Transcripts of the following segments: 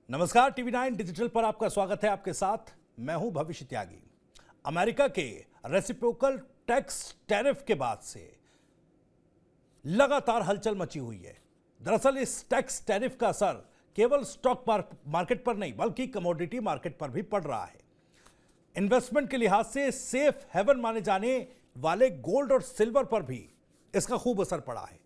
नमस्कार, TV 9 digital पर आपका स्वागत है। आपके साथ मैं हूं भविष्य त्यागी। अमेरिका के रेसिप्रोकल टैक्स टैरिफ के बाद से लगातार हलचल मची हुई है। दरअसल इस टैक्स टैरिफ का असर केवल स्टॉक मार्केट पर नहीं बल्कि कमोडिटी मार्केट पर भी पड़ रहा है। इन्वेस्टमेंट के लिहाज से सेफ हेवन माने जाने वाले गोल्ड और सिल्वर पर भी इसका खूब असर पड़ा है।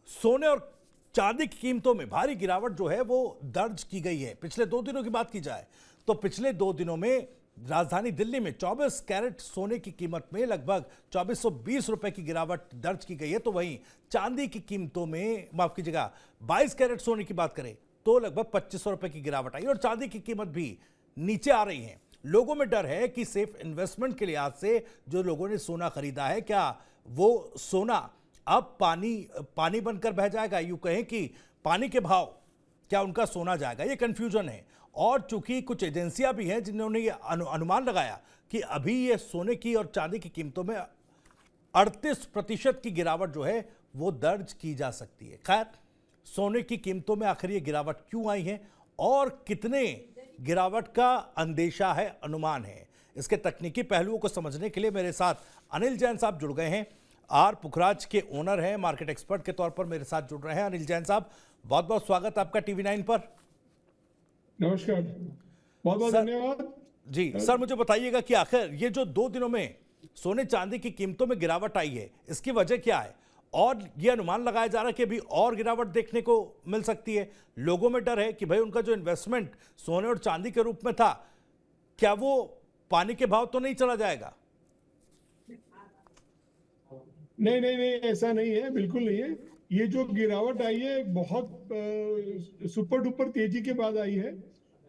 सोने और चांदी की कीमतों में भारी गिरावट जो है वो दर्ज की गई है। पिछले 2 दिनों की बात की जाए तो पिछले 2 दिनों में राजधानी दिल्ली में 24 कैरेट सोने की कीमत में लगभग 2420 रुपए की गिरावट दर्ज की गई है। तो वहीं चांदी की कीमतों में, माफ कीजिएगा, 22 कैरेट सोने की बात करें तो लगभग 2500 रुपए की गिरावट आई और चांदी की कीमत भी नीचे आ रही है। लोगों में डर है कि सेफ इन्वेस्टमेंट के लिहाज से जो लोगों ने सोना खरीदा है, क्या वो सोना अब पानी बनकर बह जाएगा, यूं कहें कि पानी के भाव क्या उनका सोना जाएगा, ये कंफ्यूजन है। और चूंकि कुछ एजेंसियां भी हैं जिन्होंने ये अनुमान लगाया कि अभी ये सोने की और चांदी की कीमतों में 38% की गिरावट जो है वो दर्ज की जा सकती है। खैर, सोने की कीमतों में आखिर ये गिरावट क्यों आई है और कितने गिरावट का अंदेशा है, अनुमान है, इसके तकनीकी पहलुओं को समझने के लिए मेरे साथ अनिल जैन साहब जुड़ गए हैं। आर पुखराज के ओनर हैं, मार्केट एक्सपर्ट के तौर पर मेरे साथ जुड़ रहे हैं। अनिल जैन साहब, बहुत बहुत स्वागत आपका टीवी 9 पर। नमस्कार, बहुत बहुत धन्यवाद जी सर, मुझे बताइएगा कि आखिर ये जो 2 दिनों में सोने चांदी की कीमतों में गिरावट आई है, इसकी वजह क्या है और ये अनुमान लगाया जा रहा है कि अभी और गिरावट देखने को मिल सकती है। लोगों में डर है कि भाई उनका जो इन्वेस्टमेंट सोने और चांदी के रूप में था, क्या वो पानी के भाव तो नहीं चला जाएगा? नहीं नहीं नहीं, ऐसा नहीं है, बिल्कुल नहीं है। ये जो गिरावट आई है बहुत सुपर डुपर तेजी के बाद आई है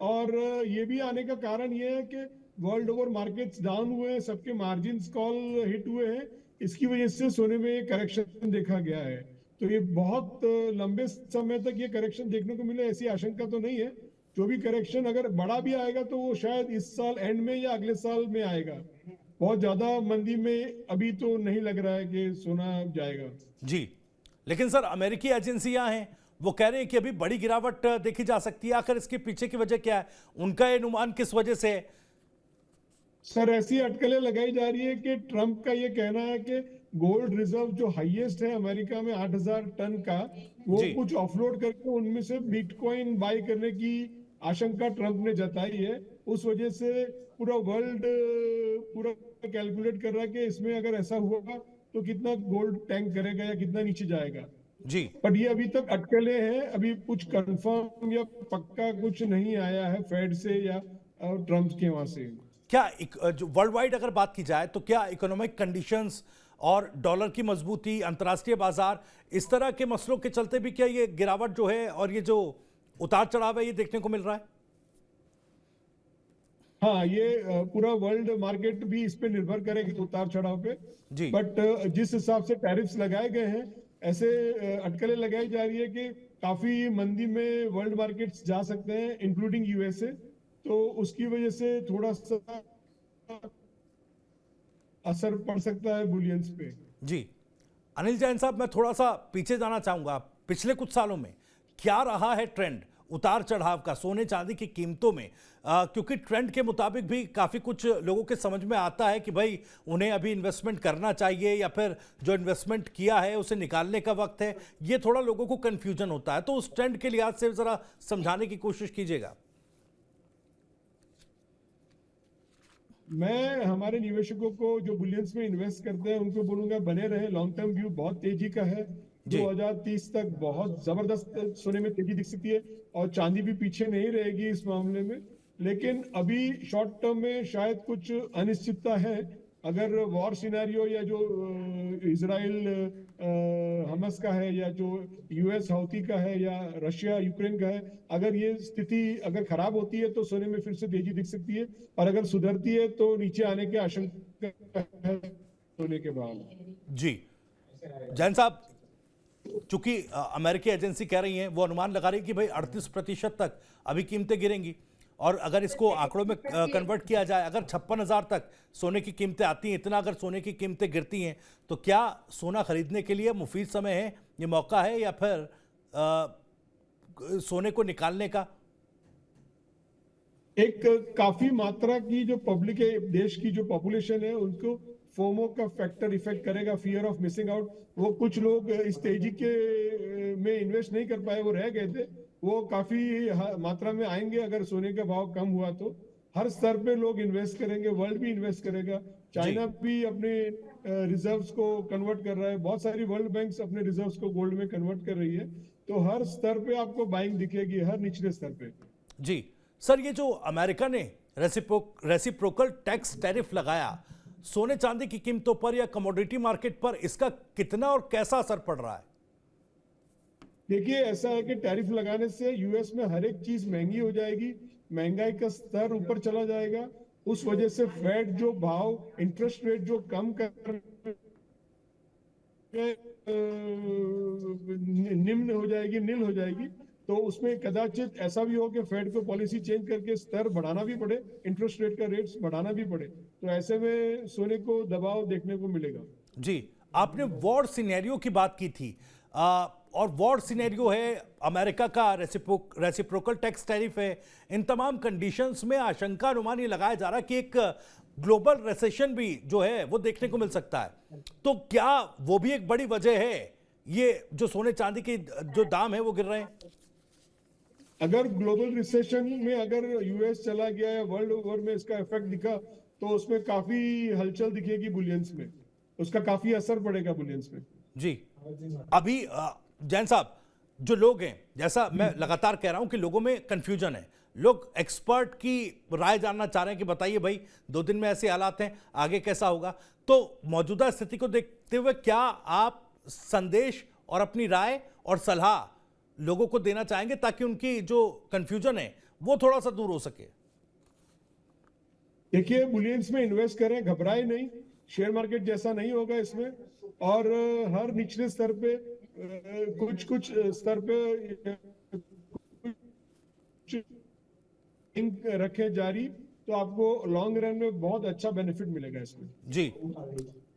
और ये भी आने का कारण ये है कि वर्ल्ड ओवर मार्केट्स डाउन हुए हैं, सबके मार्जिन्स कॉल हिट हुए हैं। इसकी वजह से सोने में करेक्शन देखा गया है। तो ये बहुत लंबे समय तक ये करेक्शन देखने को मिले ऐसी आशंका तो नहीं है। जो भी करेक्शन अगर बड़ा भी आएगा तो वो शायद इस साल एंड में या अगले साल में आएगा। बहुत ज्यादा मंदी में अभी तो नहीं लग रहा है कि सोना जाएगा। जी, लेकिन सर अमेरिकी एजेंसियां हैं, वो कह रहे हैं कि अभी बड़ी गिरावट देखी जा सकती है। आखिर इसके पीछे की वजह क्या है, उनका ये अनुमान किस वजह से है? सर, ऐसी अटकलें लगाई जा रही है कि ट्रंप का ये कहना है कि गोल्ड रिजर्व जो हाईएस्ट है अमेरिका में 8000 टन का, वो जी कुछ ऑफलोड करके उनमें से बिटकॉइन बाय करने की आशंका ट्रंप ने जताई है। उस वजह से पूरा वर्ल्ड पूरा कैलकुलेट कर रहा है कि इसमें अगर ऐसा हुआ तो कितना गोल्ड टैंक करेगा या कितना नीचे जाएगा। जी बट ये अभी तक अटकलें हैं, अभी कुछ कंफर्म या पक्का कुछ नहीं आया है फेड से या ट्रंप के वहां से। क्या जो वर्ल्ड वाइड अगर बात की जाए तो क्या इकोनॉमिक कंडीशंस और डॉलर की मजबूती, अंतर्राष्ट्रीय बाजार, इस तरह के मसलों के चलते भी क्या ये गिरावट जो है और ये जो उतार चढ़ाव है ये देखने को मिल रहा है? हाँ, ये पूरा वर्ल्ड मार्केट भी इस पे निर्भर करेगा उतार चढ़ाव पे। जी बट जिस हिसाब से टैरिफ्स लगाए गए हैं, ऐसे अटकलें लगाई जा रही है कि काफी मंदी में वर्ल्ड मार्केट्स जा सकते हैं, इंक्लूडिंग यूएसए। तो उसकी वजह से थोड़ा सा असर पड़ सकता है बुलियंस पे। जी अनिल जैन साहब, मैं थोड़ा सा पीछे जाना चाहूंगा। पिछले कुछ सालों में क्या रहा है ट्रेंड उतार चढ़ाव का सोने चांदी की कीमतों में? क्योंकि ट्रेंड के मुताबिक भी काफ़ी कुछ लोगों के समझ में आता है कि भाई उन्हें अभी इन्वेस्टमेंट करना चाहिए या फिर जो इन्वेस्टमेंट किया है उसे निकालने का वक्त है। ये थोड़ा लोगों को कन्फ्यूजन होता है, तो उस ट्रेंड के लिहाज से ज़रा समझाने की कोशिश कीजिएगा। मैं हमारे निवेशकों को जो बुलियंस में इन्वेस्ट करते हैं उनको बोलूंगा बने रहे, लॉन्ग टर्म व्यू बहुत तेजी का है। जी 2030 तक बहुत जबरदस्त सोने में तेजी दिख सकती है और चांदी भी पीछे नहीं रहेगी इस मामले में। लेकिन अभी शॉर्ट टर्म में शायद कुछ अनिश्चितता है। अगर वॉर सिनेरियो या जो इजराइल हमास का है या जो यूएस हौती का है या रशिया यूक्रेन का है, अगर ये स्थिति अगर खराब होती है तो सोने में फिर से तेजी दिख सकती है और अगर सुधरती है तो नीचे आने की आशंका है सोने के भाव। जी जैन साहब, चूंकि अमेरिकी एजेंसी कह रही है, वो अनुमान लगा रही है कि भाई 38% तक अभी कीमतें गिरेंगी और अगर इसको आंकड़ों में कन्वर्ट किया जाए, अगर 56,000 तक सोने की कीमतें आती हैं, इतना अगर सोने की कीमतें गिरती हैं, तो क्या सोना खरीदने के लिए मुफीद समय है, ये मौका है, या फिर सोने को निकालने का? एक काफी मात्रा की जो पब्लिक है, देश की जो पॉपुलेशन है, उनको फोमो का फैक्टर इफेक्ट करेगा, फियर ऑफ मिसिंग आउट। वो कुछ लोग इस तेजी के में इन्वेस्ट नहीं कर पाए, वो रह गए थे, वो काफी मात्रा में आएंगे अगर सोने का भाव कम हुआ तो। हर स्तर पे लोग इन्वेस्ट करेंगे, वर्ल्ड भी इन्वेस्ट करेगा, चाइना भी अपने रिजर्व्स को कन्वर्ट कर रहा है, बहुत सारी वर्ल्ड बैंक्स अपने रिजर्व्स को गोल्ड में कन्वर्ट कर रही है। तो हर स्तर पे आपको बाइंग दिखेगी, हर निचले स्तर पे। जी सर, ये जो अमेरिका ने रेसिप्रोकल टैक्स टैरिफ लगाया सोने चांदी की कीमतों पर या कमोडिटी मार्केट पर, इसका कितना और कैसा असर पड़ रहा है? देखिए, ऐसा है कि टैरिफ लगाने से यूएस में हर एक चीज महंगी हो जाएगी, महंगाई का स्तर ऊपर चला जाएगा। उस वजह से फेड जो भाव, इंटरेस्ट रेट जो कम कर निम्न हो जाएगी, नील हो जाएगी। तो उसमें कदाचित ऐसा भी हो कि फेड को पॉलिसी चेंज करके स्तर बढ़ाना भी पड़े, इंटरेस्ट रेट का रेट्स बढ़ाना भी पड़े। तो ऐसे में सोने को दबाव देखने को मिलेगा। जी, आपने वॉर सिनेरियो की बात की थी, और वॉर सिनेरियो है, अमेरिका का रेसिप्रोकल टैक्स टैरिफ है। इन तमाम कंडीशंस में आशंका, अनुमान ये लगाया जा रहा है कि एक ग्लोबल रिसेशन भी जो है वो देखने को मिल सकता है। तो क्या वो भी एक बड़ी वजह है ये जो सोने चांदी के जो दाम है वो गिर रहे हैं? अगर ग्लोबल रिसेशन में अगर यूएस चला गया है, वर्ल्ड ओवर में इसका इफेक्ट दिखा, तो उसमें काफी हलचल दिखेगी बुलियंस में, उसका काफी असर पड़ेगा बुलियंस में। जी, अभी जैन साहब, जो लोग हैं, जैसा मैं लगातार कह रहा हूं कि लोगों में कंफ्यूजन है, लोग एक्सपर्ट की राय जानना चाह रहे हैं कि बताइए भाई, 2 दिन में ऐसे हालात हैं, आगे कैसा होगा। तो मौजूदा स्थिति को देखते हुए क्या आप संदेश और अपनी राय और सलाह लोगों को देना चाहेंगे ताकि उनकी जो कंफ्यूजन है वो थोड़ा सा दूर हो सके? देखिए, बुलियंस में इन्वेस्ट करें, घबराए नहीं, शेयर मार्केट जैसा नहीं होगा इसमें। और हर निचले स्तर पे कुछ कुछ स्तर पे रखें जारी, तो आपको लॉन्ग रन में बहुत अच्छा बेनिफिट मिलेगा इसमें। जी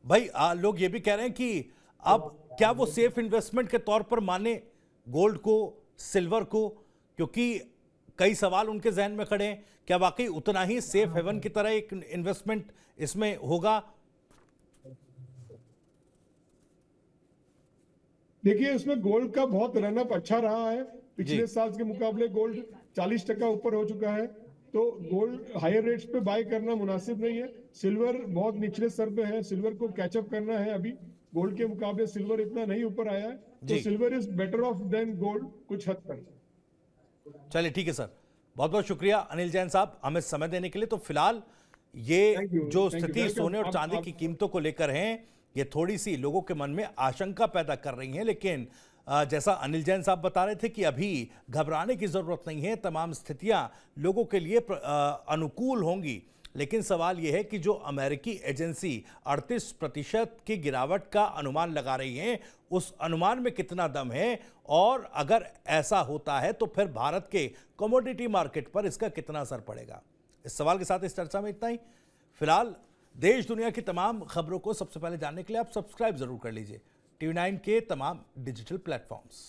भाई, लोग ये भी कह रहे हैं कि अब क्या वो सेफ इन्वेस्टमेंट के तौर पर माने गोल्ड को, सिल्वर को, क्योंकि कई सवाल उनके जहन में खड़े हैं। क्या वाकई उतना ही सेफ हेवन की तरह एक इन्वेस्टमेंट इसमें होगा? देखिए, उसमें गोल्ड का बहुत रनअप अच्छा रहा है, पिछले साल के मुकाबले गोल्ड 40% ऊपर हो चुका है। तो गोल्ड हायर रेट्स पे बाय करना मुनासिब नहीं है। सिल्वर बहुत निचले स्तर पे है, सिल्वर को कैचअप करना है। अभी गोल्ड के मुकाबले सिल्वर इतना नहीं ऊपर आया है, तो silver is better off than gold कुछ हद तक। चलिए ठीक है सर, बहुत बहुत शुक्रिया अनिल जैन साहब हमें समय देने के लिए। तो फिलहाल ये जो स्थिति सोने और चांदी की कीमतों को लेकर है, ये थोड़ी सी लोगों के मन में आशंका पैदा कर रही है, लेकिन जैसा अनिल जैन साहब बता रहे थे कि अभी घबराने की जरूरत नहीं है, तमाम स्थितियां लोगों के लिए अनुकूल होंगी। लेकिन सवाल यह है कि जो अमेरिकी एजेंसी 38% की गिरावट का अनुमान लगा रही है, उस अनुमान में कितना दम है, और अगर ऐसा होता है तो फिर भारत के कमोडिटी मार्केट पर इसका कितना असर पड़ेगा। इस सवाल के साथ इस चर्चा में इतना ही। फिलहाल देश दुनिया की तमाम खबरों को सबसे पहले जानने के लिए आप सब्सक्राइब जरूर कर लीजिए TV9 के तमाम डिजिटल प्लेटफॉर्म्स।